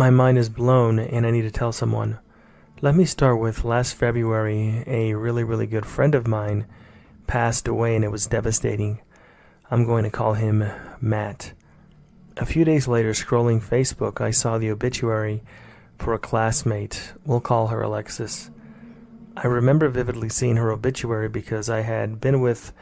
My mind is blown and I need to tell someone. Let me start with last February, a really good friend of mine passed away and it was devastating. I'm going to call him Matt. A few days later, scrolling Facebook, I saw the obituary for a classmate. We'll call her Alexis. I remember vividly seeing her obituary because I had been with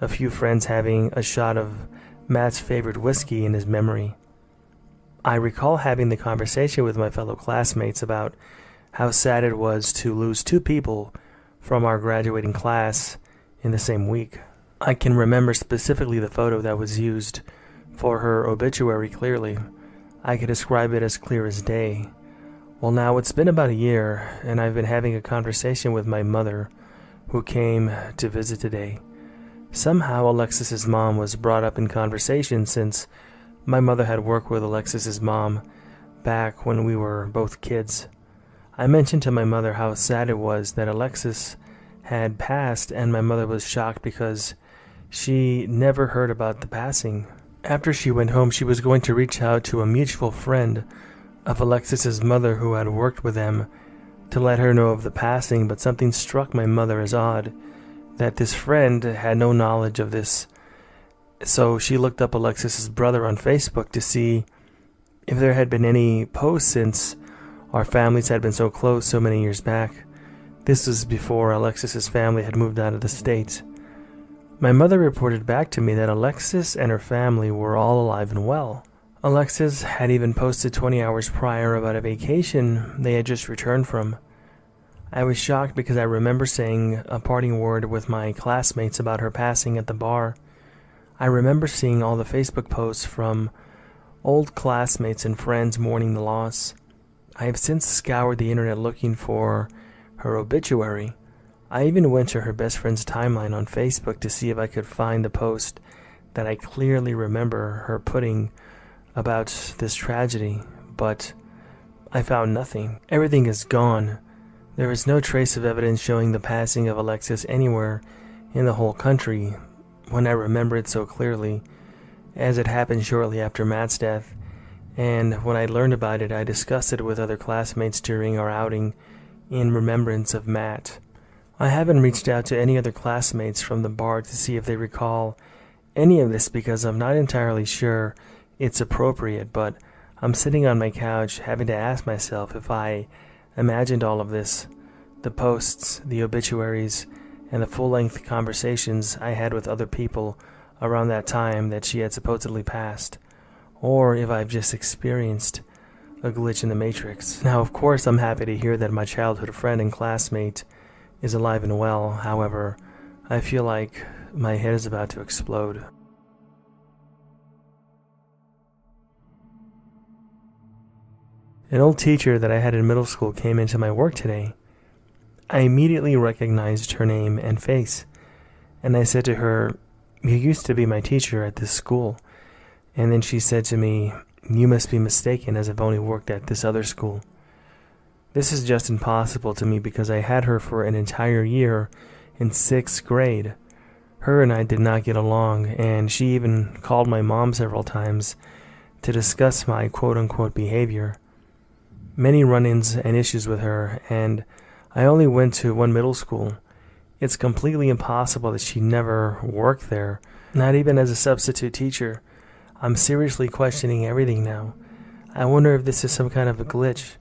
a few friends having a shot of Matt's favorite whiskey in his memory. I recall having the conversation with my fellow classmates about how sad it was to lose two people from our graduating class in the same week. I can remember specifically the photo that was used for her obituary clearly. I could describe it as clear as day. Well, now it's been about a year, and I've been having a conversation with my mother, who came to visit today. Somehow Alexis's mom was brought up in conversation since my mother had worked with Alexis's mom back when we were both kids. I mentioned to my mother how sad it was that Alexis had passed, and my mother was shocked because she never heard about the passing. After she went home, she was going to reach out to a mutual friend of Alexis's mother who had worked with them to let her know of the passing, but something struck my mother as odd, that this friend had no knowledge of this. So she looked up Alexis's brother on Facebook to see if there had been any posts since our families had been so close so many years back. This was before Alexis's family had moved out of the States. My mother reported back to me that Alexis and her family were all alive and well. Alexis had even posted 20 hours prior about a vacation they had just returned from. I was shocked because I remember saying a parting word with my classmates about her passing at the bar. I remember seeing all the Facebook posts from old classmates and friends mourning the loss. I have since scoured the internet looking for her obituary. I even went to her best friend's timeline on Facebook to see if I could find the post that I clearly remember her putting about this tragedy, but I found nothing. Everything is gone. There is no trace of evidence showing the passing of Alexis anywhere in the whole country when I remember it so clearly, as it happened shortly after Matt's death. And when I learned about it, I discussed it with other classmates during our outing in remembrance of Matt. I haven't reached out to any other classmates from the bar to see if they recall any of this because I'm not entirely sure it's appropriate, but I'm sitting on my couch having to ask myself if I imagined all of this, the posts, the obituaries, and the full-length conversations I had with other people around that time that she had supposedly passed, or if I've just experienced a glitch in the matrix. Now, of course, I'm happy to hear that my childhood friend and classmate is alive and well. However, I feel like my head is about to explode. An old teacher that I had in middle school came into my work today. I immediately recognized her name and face, and I said to her, "You used to be my teacher at this school." And then she said to me, "You must be mistaken, as I've only worked at this other school." This is just impossible to me because I had her for an entire year in 6th grade. Her and I did not get along, and she even called my mom several times to discuss my quote-unquote behavior. Many run-ins and issues with her, and I only went to one middle school. It's completely impossible that she never worked there, not even as a substitute teacher. I'm seriously questioning everything now. I wonder if this is some kind of a glitch.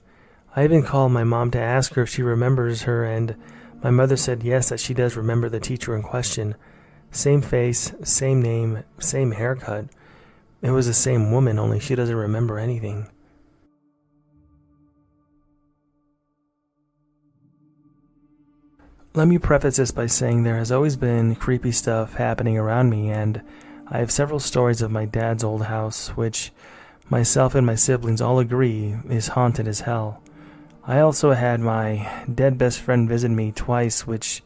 I even called my mom to ask her if she remembers her, and my mother said yes, that she does remember the teacher in question. Same face, same name, same haircut. It was the same woman, only she doesn't remember anything. Let me preface this by saying there has always been creepy stuff happening around me, and I have several stories of my dad's old house, which myself and my siblings all agree is haunted as hell. I also had my dead best friend visit me twice, which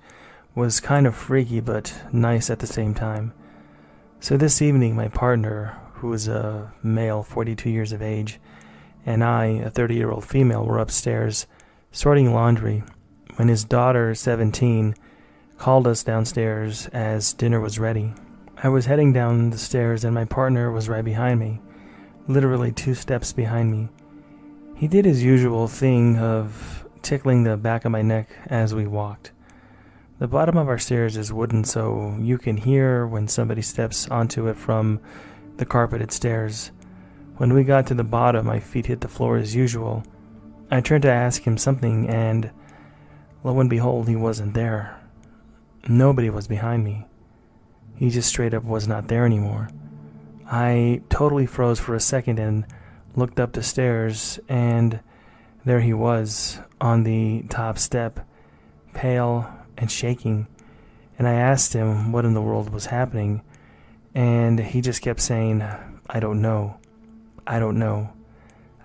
was kind of freaky but nice at the same time. So this evening, my partner, who is a male 42 years of age, and I, a 30-year-old female, were upstairs sorting laundry when his daughter, 17, called us downstairs as dinner was ready. I was heading down the stairs and my partner was right behind me, literally 2 steps behind me. He did his usual thing of tickling the back of my neck as we walked. The bottom of our stairs is wooden, so you can hear when somebody steps onto it from the carpeted stairs. When we got to the bottom, my feet hit the floor as usual. I turned to ask him something, and lo and behold, he wasn't there. Nobody was behind me. He just straight up was not there anymore. I totally froze for a second and looked up the stairs, and there he was on the top step, pale and shaking. And I asked him what in the world was happening, and he just kept saying, "I don't know. I don't know.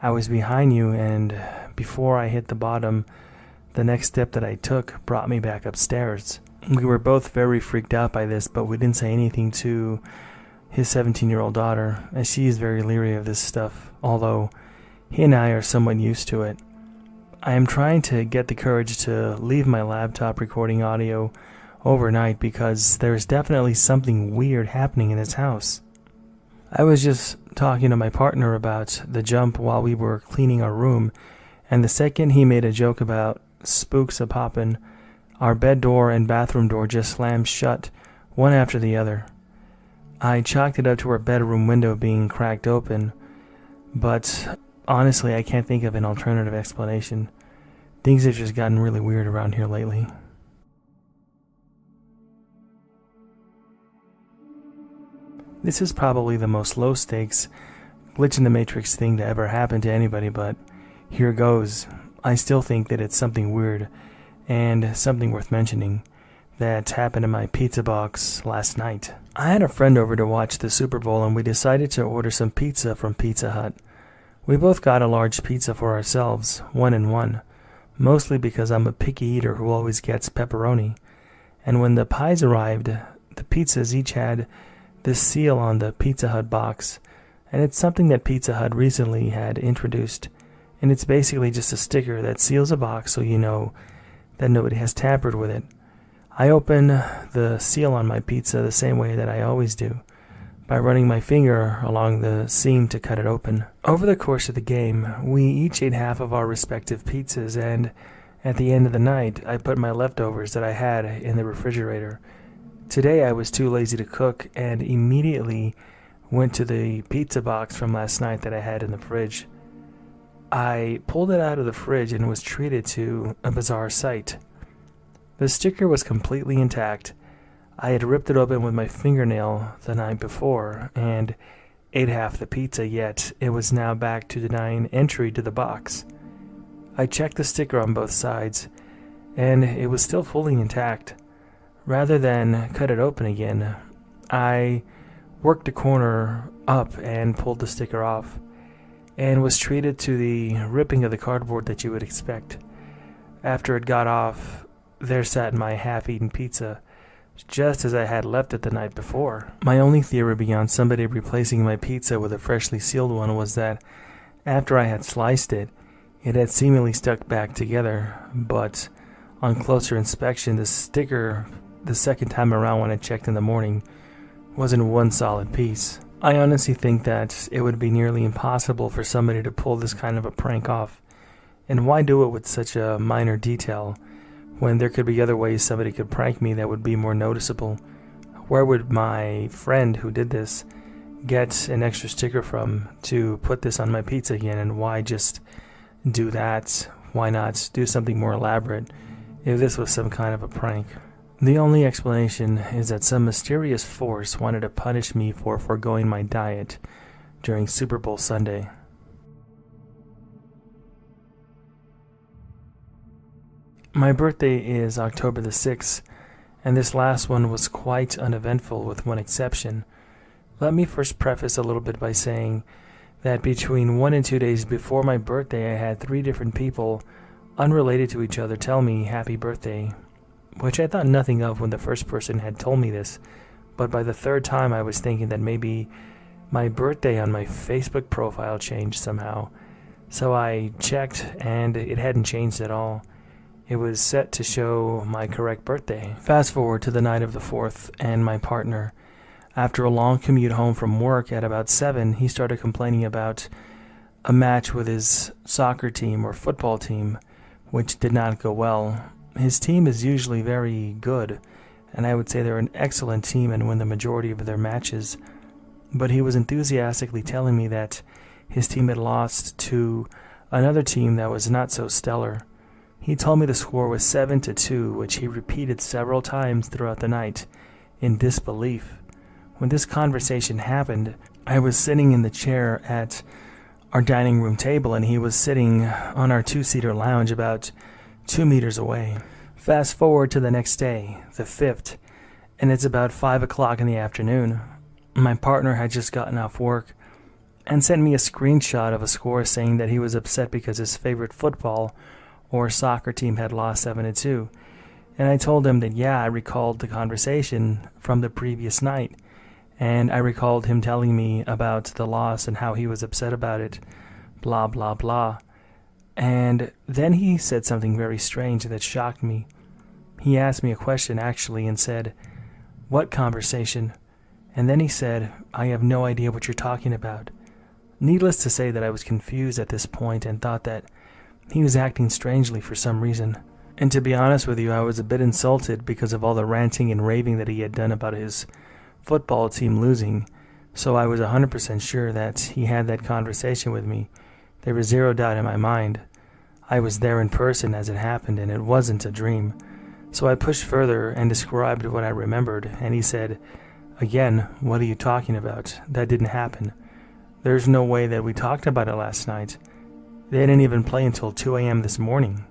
I was behind you, and before I hit the bottom, the next step that I took brought me back upstairs." We were both very freaked out by this, but we didn't say anything to his 17-year-old daughter, as she is very leery of this stuff, although he and I are somewhat used to it. I am trying to get the courage to leave my laptop recording audio overnight because there is definitely something weird happening in this house. I was just talking to my partner about the jump while we were cleaning our room, and the second he made a joke about spooks a-poppin', our bed door and bathroom door just slammed shut, one after the other. I chalked it up to our bedroom window being cracked open, but honestly, I can't think of an alternative explanation. Things have just gotten really weird around here lately. This is probably the most low-stakes, glitch-in-the-matrix thing to ever happen to anybody, but here goes. I still think that it's something weird and something worth mentioning that happened in my pizza box last night. I had a friend over to watch the Super Bowl, and we decided to order some pizza from Pizza Hut. We both got a large pizza for ourselves, 1 and 1, mostly because I'm a picky eater who always gets pepperoni. And when the pies arrived, the pizzas each had this seal on the Pizza Hut box, and it's something that Pizza Hut recently had introduced, and it's basically just a sticker that seals a box so you know that nobody has tampered with it. I open the seal on my pizza the same way that I always do, by running my finger along the seam to cut it open. Over the course of the game, we each ate half of our respective pizzas, and at the end of the night, I put my leftovers that I had in the refrigerator. Today I was too lazy to cook and immediately went to the pizza box from last night that I had in the fridge. I pulled it out of the fridge and was treated to a bizarre sight. The sticker was completely intact. I had ripped it open with my fingernail the night before and ate half the pizza, yet it was now back to denying entry to the box. I checked the sticker on both sides, and it was still fully intact. Rather than cut it open again, I worked the corner up and pulled the sticker off, and was treated to the ripping of the cardboard that you would expect. After it got off, there sat my half-eaten pizza, just as I had left it the night before. My only theory beyond somebody replacing my pizza with a freshly sealed one was that after I had sliced it, it had seemingly stuck back together, but on closer inspection, the sticker, the second time around when I checked in the morning, wasn't one solid piece. I honestly think that it would be nearly impossible for somebody to pull this kind of a prank off. And why do it with such a minor detail when there could be other ways somebody could prank me that would be more noticeable? Where would my friend who did this get an extra sticker from to put this on my pizza again, and why just do that? Why not do something more elaborate if this was some kind of a prank? The only explanation is that some mysterious force wanted to punish me for foregoing my diet during Super Bowl Sunday. My birthday is October the 6th, and this last one was quite uneventful with one exception. Let me first preface a little bit by saying that between 1 and 2 days before my birthday, I had 3 different people, unrelated to each other, tell me happy birthday, which I thought nothing of when the first person had told me this, but by the 3rd time I was thinking that maybe my birthday on my Facebook profile changed somehow. So I checked, and it hadn't changed at all. It was set to show my correct birthday. Fast forward to the night of the 4th, and my partner, after a long commute home from work at about 7, he started complaining about a match with his soccer team or football team, which did not go well. His team is usually very good, and I would say they're an excellent team and win the majority of their matches. But he was enthusiastically telling me that his team had lost to another team that was not so stellar. He told me the score was 7-2, which he repeated several times throughout the night, in disbelief. When this conversation happened, I was sitting in the chair at our dining room table, and he was sitting on our two-seater lounge about 2 meters away. Fast forward to the next day, the 5th, and it's about 5 o'clock in the afternoon. My partner had just gotten off work and sent me a screenshot of a score saying that he was upset because his favorite football or soccer team had lost 7-2. And I told him that, yeah, I recalled the conversation from the previous night, and I recalled him telling me about the loss and how he was upset about it, blah, blah, blah. And then he said something very strange that shocked me. He asked me a question, actually, and said, "What conversation?" And then he said, "I have no idea what you're talking about." Needless to say that I was confused at this point and thought that he was acting strangely for some reason. And to be honest with you, I was a bit insulted because of all the ranting and raving that he had done about his football team losing. So I was 100% sure that he had that conversation with me. There was zero doubt in my mind. I was there in person as it happened, and it wasn't a dream. So I pushed further and described what I remembered, and he said, "Again, what are you talking about? That didn't happen. There's no way that we talked about it last night. They didn't even play until 2 a.m. this morning."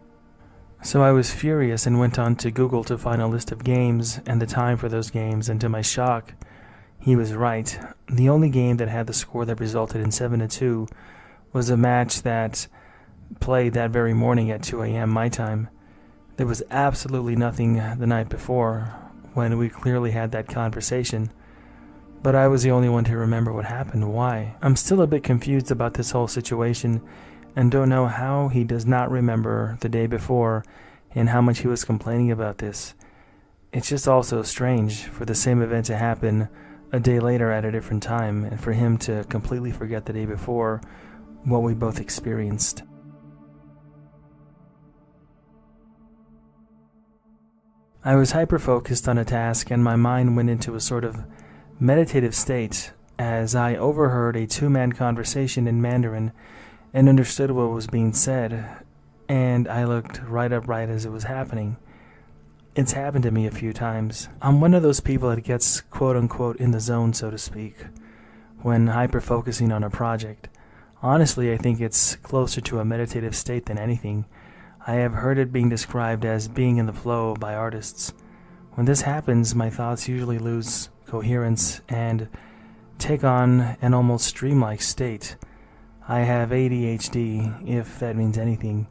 So I was furious and went on to Google to find a list of games and the time for those games, and to my shock, he was right. The only game that had the score that resulted in 7-2 was a match that played that very morning at 2 a.m. my time. There was absolutely nothing the night before, when we clearly had that conversation. But I was the only one to remember what happened. Why? I'm still a bit confused about this whole situation, and don't know how he does not remember the day before and how much he was complaining about this. It's just also strange for the same event to happen a day later at a different time, and for him to completely forget the day before what we both experienced. I was hyper-focused on a task, and my mind went into a sort of meditative state as I overheard a two-man conversation in Mandarin and understood what was being said, and I looked right as it was happening. It's happened to me a few times. I'm one of those people that gets quote-unquote in the zone, so to speak, when hyper-focusing on a project. Honestly, I think it's closer to a meditative state than anything. I have heard it being described as being in the flow by artists. When this happens, my thoughts usually lose coherence and take on an almost dreamlike state. I have ADHD, if that means anything.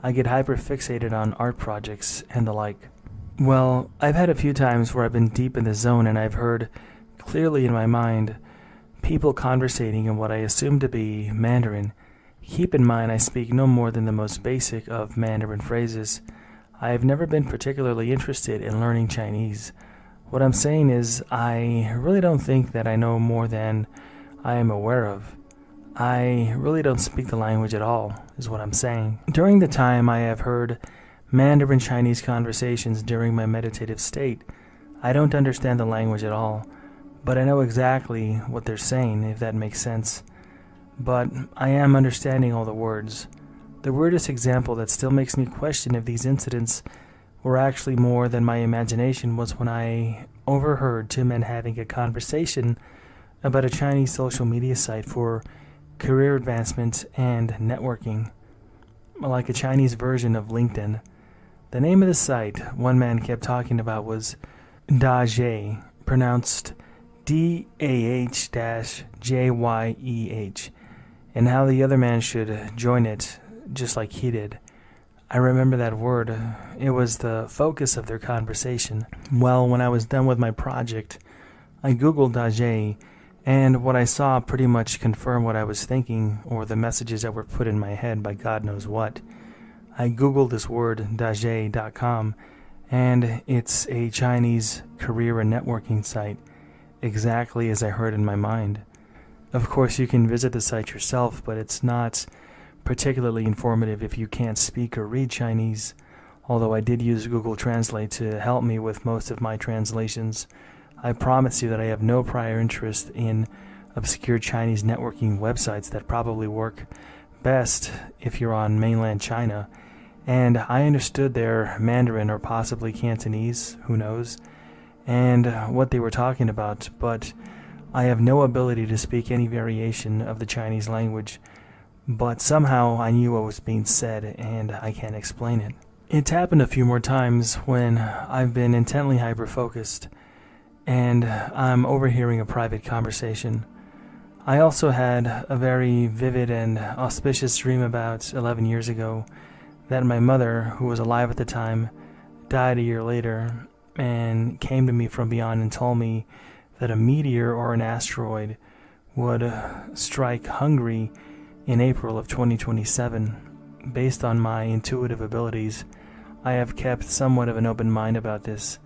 I get hyper-fixated on art projects and the like. Well, I've had a few times where I've been deep in the zone and I've heard clearly in my mind people conversating in what I assume to be Mandarin. Keep in mind I speak no more than the most basic of Mandarin phrases. I have never been particularly interested in learning Chinese. What I'm saying is I really don't think that I know more than I am aware of. I really don't speak the language at all, is what I'm saying. During the time I have heard Mandarin Chinese conversations during my meditative state, I don't understand the language at all, but I know exactly what they're saying, if that makes sense. But I am understanding all the words. The weirdest example that still makes me question if these incidents were actually more than my imagination was when I overheard two men having a conversation about a Chinese social media site for career advancement and networking, like a Chinese version of LinkedIn. The name of the site one man kept talking about was Dajie, pronounced DAH-JYEH, and how the other man should join it just like he did. I remember that word. It was the focus of their conversation. Well, when I was done with my project, I googled Dajie, and what I saw pretty much confirmed what I was thinking, or the messages that were put in my head by God knows what. I googled this word, Dajie.com, and it's a Chinese career and networking site, exactly as I heard in my mind. Of course, you can visit the site yourself, but it's not particularly informative if you can't speak or read Chinese, although I did use Google Translate to help me with most of my translations. I promise you that I have no prior interest in obscure Chinese networking websites that probably work best if you're on mainland China, and I understood their Mandarin or possibly Cantonese, who knows, and what they were talking about, but I have no ability to speak any variation of the Chinese language, but somehow I knew what was being said, and I can't explain it. It's happened a few more times when I've been intently hyper-focused, and I'm overhearing a private conversation. I also had a very vivid and auspicious dream about 11 years ago that my mother, who was alive at the time, died a year later, and came to me from beyond and told me that a meteor or an asteroid would strike Hungary in April of 2027. Based on my intuitive abilities, I have kept somewhat of an open mind about this,